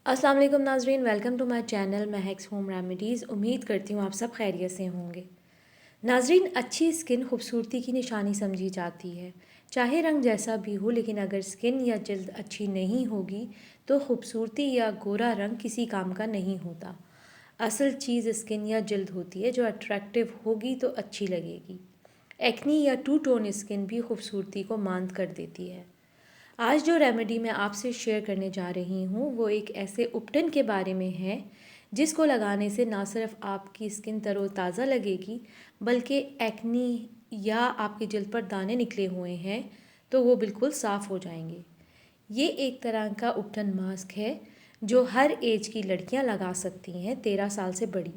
अस्सलाम वालेकुम नाजरीन, welcome to my channel Mahak's home remedies. उम्मीद करती हूँ आप सब खैरियत से होंगे। नाजरीन, अच्छी स्किन खूबसूरती की निशानी समझी जाती है। चाहे रंग जैसा भी हो, लेकिन अगर स्किन या जल्द अच्छी नहीं होगी तो खूबसूरती या गोरा रंग किसी काम का नहीं होता। असल चीज़ स्किन या जल्द होती है, जो अट्रैक्टिव होगी तो अच्छी लगेगी। एक्नी या टू टोन स्किन भी खूबसूरती को मांद कर देती है। आज जो रेमेडी मैं आपसे शेयर करने जा रही हूँ वो एक ऐसे उपटन के बारे में है जिसको लगाने से ना सिर्फ आपकी स्किन तरोताज़ा लगेगी, बल्कि एक्नी या आपकी जल्द पर दाने निकले हुए हैं तो वो बिल्कुल साफ़ हो जाएंगे। ये एक तरह का उपटन मास्क है जो हर एज की लड़कियां लगा सकती हैं, 13 साल से बड़ी।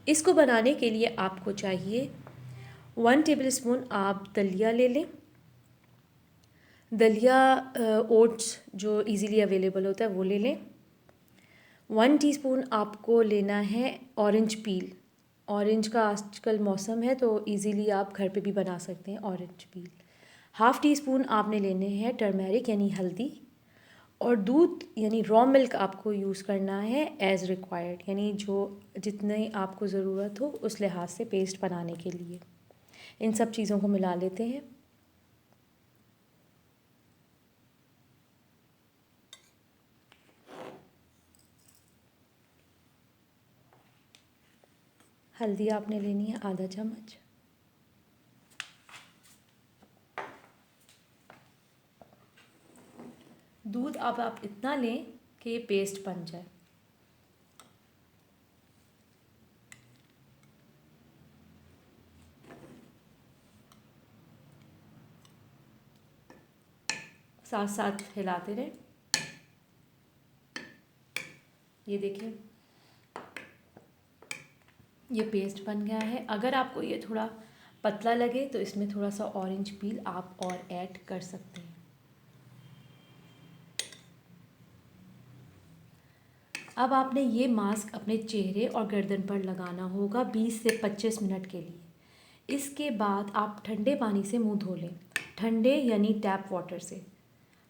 इसको बनाने के लिए आपको चाहिए 1 टेबल स्पून आप दलिया ले लें। दलिया ओट्स जो इजीली अवेलेबल होता है वो ले लें। 1 टीस्पून आपको लेना है ऑरेंज पील। ऑरेंज का आजकल मौसम है तो इजीली आप घर पे भी बना सकते हैं ऑरेंज पील। 1/2 टीस्पून आपने लेने हैं टर्मेरिक यानी हल्दी। और दूध यानी रॉ मिल्क आपको यूज़ करना है एज़ रिक्वायर्ड, यानी जो जितने आपको ज़रूरत हो उस लिहाज से पेस्ट बनाने के लिए। इन सब चीज़ों को मिला लेते हैं। हल्दी आपने लेनी है आधा चम्मच। दूध अब आप इतना लें कि ये पेस्ट बन जाए। साथ साथ हिलाते रहें। ये देखिए, ये पेस्ट बन गया है। अगर आपको ये थोड़ा पतला लगे तो इसमें थोड़ा सा ऑरेंज पील आप और ऐड कर सकते हैं। अब आपने ये मास्क अपने चेहरे और गर्दन पर लगाना होगा 20 से 25 मिनट के लिए। इसके बाद आप ठंडे पानी से मुंह धो लें, ठंडे यानी टैप वाटर से।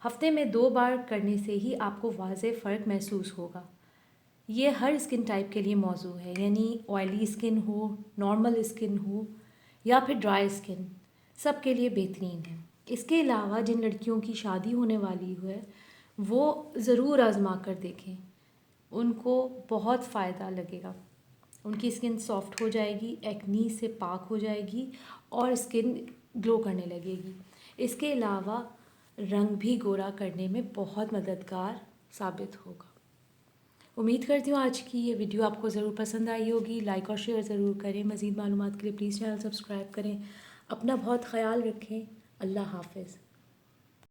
हफ्ते में 2 बार करने से ही आपको वाज़ेह फ़र्क महसूस होगा। ये हर स्किन टाइप के लिए मौजू है, यानी ऑयली स्किन हो, नॉर्मल स्किन हो या फिर ड्राई स्किन, सब के लिए बेहतरीन है। इसके अलावा जिन लड़कियों की शादी होने वाली है वो ज़रूर आज़मा कर देखें, उनको बहुत फ़ायदा लगेगा। उनकी स्किन सॉफ्ट हो जाएगी, एक्नी से पाक हो जाएगी और स्किन ग्लो करने लगेगी। इसके अलावा रंग भी गोरा करने में बहुत मददगार साबित होगा। उम्मीद करती हूँ आज की ये वीडियो आपको ज़रूर पसंद आई होगी। लाइक और शेयर ज़रूर करें। मज़ीद मालूमात के लिए प्लीज़ चैनल सब्सक्राइब करें। अपना बहुत ख्याल रखें। अल्लाह हाफ़िज़।